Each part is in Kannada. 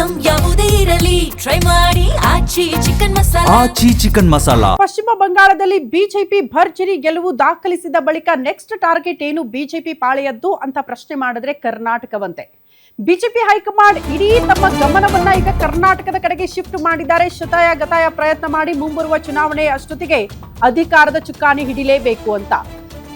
ಐಟಂ ಯಾವುದೇ ಇರಲಿ ಟ್ರೈ ಮಾಡಿ ಆಚಿ ಚಿಕನ್ ಮಸಾಲಾ. ಆಚಿ ಚಿಕನ್ ಮಸಾಲಾ. ಪಶ್ಚಿಮ ಬಂಗಾಳದಲ್ಲಿ ಬಿಜೆಪಿ ಭರ್ಜರಿ ಗೆಲುವು ದಾಖಲಿಸಿದ ಬಳಿಕ ನೆಕ್ಸ್ಟ್ ಟಾರ್ಗೆಟ್ ಏನು ಬಿಜೆಪಿ ಪಾಳೆಯದ್ದು ಅಂತ ಪ್ರಶ್ನೆ ಮಾಡಿದ್ರೆ ಕರ್ನಾಟಕವಂತೆ. ಬಿಜೆಪಿ ಹೈಕಮಾಂಡ್ ಇಡೀ ತಮ್ಮ ಗಮನವನ್ನ ಈಗ ಕರ್ನಾಟಕದ ಕಡೆಗೆ ಶಿಫ್ಟ್ ಮಾಡಿದ್ದಾರೆ. ಶತಾಯ ಗತಾಯ ಪ್ರಯತ್ನ ಮಾಡಿ ಮುಂಬರುವ ಚುನಾವಣೆ ಅಷ್ಟೊತ್ತಿಗೆ ಅಧಿಕಾರದ ಚುಕ್ಕಾಣಿ ಹಿಡಿಲೇಬೇಕು ಅಂತ.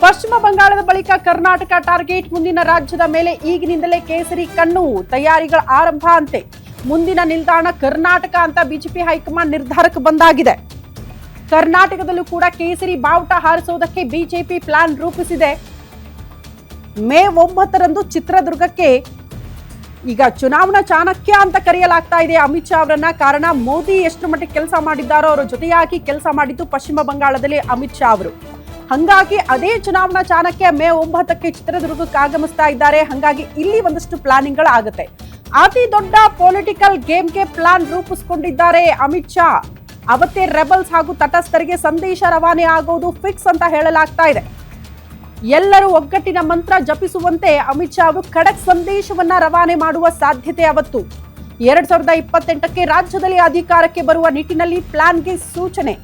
ಪಶ್ಚಿಮ ಬಂಗಾಳದ ಬಳಿಕ ಕರ್ನಾಟಕ ಟಾರ್ಗೆಟ್. ಮುಂದಿನ ರಾಜ್ಯದ ಮೇಲೆ ಈಗಿನಿಂದಲೇ ಕೇಸರಿ ಕಣ್ಣು, ತಯಾರಿಗಳ ಆರಂಭ ಅಂತೆ. ಮುಂದಿನ ನಿಲ್ದಾಣ ಕರ್ನಾಟಕ ಅಂತ ಬಿಜೆಪಿ ಹೈಕಮಾಂಡ್ ನಿರ್ಧಾರಕ್ಕೆ ಬಂದಾಗಿದೆ. ಕರ್ನಾಟಕದಲ್ಲೂ ಕೂಡ ಕೇಸರಿ ಬಾವುಟ ಹಾರಿಸುವುದಕ್ಕೆ ಬಿಜೆಪಿ ಪ್ಲಾನ್ ರೂಪಿಸಿದೆ. ಮೇ 9ರಂದು ಚಿತ್ರದುರ್ಗಕ್ಕೆ ಈಗ ಚುನಾವಣಾ ಚಾಣಕ್ಯ ಅಂತ ಕರೆಯಲಾಗ್ತಾ ಇದೆ ಅಮಿತ್ ಶಾ ಅವರನ್ನ. ಕಾರಣ ಮೋದಿ ಎಷ್ಟು ಮಟ್ಟಿಗೆ ಕೆಲಸ ಮಾಡಿದ್ದಾರೋ ಅವರ ಜೊತೆಯಾಗಿ ಕೆಲಸ ಮಾಡಿದ್ದು ಪಶ್ಚಿಮ ಬಂಗಾಳದಲ್ಲಿ ಅಮಿತ್ ಶಾ ಅವರು. ಹಂಗಾಗಿ ಅದೇ ಚುನಾವಣಾ ಚಾಣಕ್ಯ ಮೇ 9ಕ್ಕೆ ಚಿತ್ರದುರ್ಗಕ್ಕೆ ಆಗಮಿಸ್ತಾ ಇದ್ದಾರೆ. ಹಂಗಾಗಿ ಇಲ್ಲಿ ಒಂದಷ್ಟು ಪ್ಲಾನಿಂಗ್ಗಳು ಆಗುತ್ತೆ. ಅತಿ ದೊಡ್ಡ ಪೊಲಿಟಿಕಲ್ ಗೇಮ್ಗೆ ಪ್ಲಾನ್ ರೂಪಿಸಿಕೊಂಡಿದ್ದಾರೆ ಅಮಿತ್ ಶಾ. ಅವತ್ತೇ ರೆಬಲ್ಸ್ ಹಾಗೂ ತಟಸ್ಥರಿಗೆ ಸಂದೇಶ ರವಾನೆ ಆಗೋದು ಫಿಕ್ಸ್ ಅಂತ ಹೇಳಲಾಗ್ತಾ ಇದೆ. ಎಲ್ಲರೂ ಒಗ್ಗಟ್ಟಿನ ಮಂತ್ರ ಜಪಿಸುವಂತೆ ಅಮಿತ್ ಶಾ ಅವರು ಖಡಕ್ ಸಂದೇಶವನ್ನ ರವಾನೆ ಮಾಡುವ ಸಾಧ್ಯತೆ ಅವತ್ತು. 2028ಕ್ಕೆ ರಾಜ್ಯದಲ್ಲಿ ಅಧಿಕಾರಕ್ಕೆ ಬರುವ ನಿಟ್ಟಿನಲ್ಲಿ ಪ್ಲಾನ್ಗೆ ಸೂಚನೆ.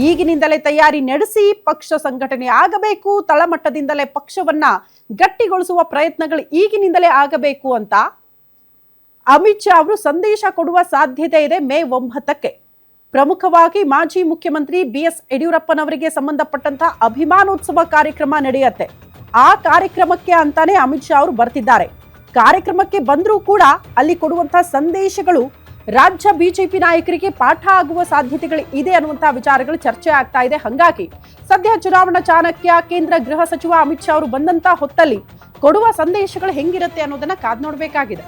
ಈಗಿನಿಂದಲೇ ತಯಾರಿ ನಡೆಸಿ ಪಕ್ಷ ಸಂಘಟನೆ ಆಗಬೇಕು, ತಳಮಟ್ಟದಿಂದಲೇ ಪಕ್ಷವನ್ನ ಗಟ್ಟಿಗೊಳಿಸುವ ಪ್ರಯತ್ನಗಳು ಈಗಿನಿಂದಲೇ ಆಗಬೇಕು ಅಂತ ಅಮಿತ್ ಶಾ ಅವರು ಸಂದೇಶ ಕೊಡುವ ಸಾಧ್ಯತೆ ಇದೆ ಮೇ 9ಕ್ಕೆ. ಪ್ರಮುಖವಾಗಿ ಮಾಜಿ ಮುಖ್ಯಮಂತ್ರಿ BS ಯಡಿಯೂರಪ್ಪನವರಿಗೆ ಸಂಬಂಧಪಟ್ಟಂತಹ ಅಭಿಮಾನೋತ್ಸವ ಕಾರ್ಯಕ್ರಮ ನಡೆಯುತ್ತೆ. ಆ ಕಾರ್ಯಕ್ರಮಕ್ಕೆ ಅಂತಾನೆ ಅಮಿತ್ ಶಾ ಅವರು ಬರ್ತಿದ್ದಾರೆ. ಕಾರ್ಯಕ್ರಮಕ್ಕೆ ಬಂದರೂ ಕೂಡ ಅಲ್ಲಿ ಕೊಡುವಂತಹ ಸಂದೇಶಗಳು ರಾಜ್ಯ ಬಿಜೆಪಿ ನಾಯಕರಿಗೆ ಪಾಠ ಆಗುವ ಸಾಧ್ಯತೆಗಳು ಇದೆ ಅನ್ನುವಂತಹ ವಿಚಾರಗಳು ಚರ್ಚೆ ಆಗ್ತಾ ಇದೆ. ಹಂಗಾಗಿ ಸದ್ಯ ಚುನಾವಣಾ ಚಾಣಕ್ಯ ಕೇಂದ್ರ ಗೃಹ ಸಚಿವ ಅಮಿತ್ ಶಾ ಅವರು ಬಂದಂತ ಹೊತ್ತಲ್ಲಿ ಕೊಡುವ ಸಂದೇಶಗಳು ಹೆಂಗಿರುತ್ತೆ ಅನ್ನೋದನ್ನ ಕಾದ್ ನೋಡ್ಬೇಕಾಗಿದೆ.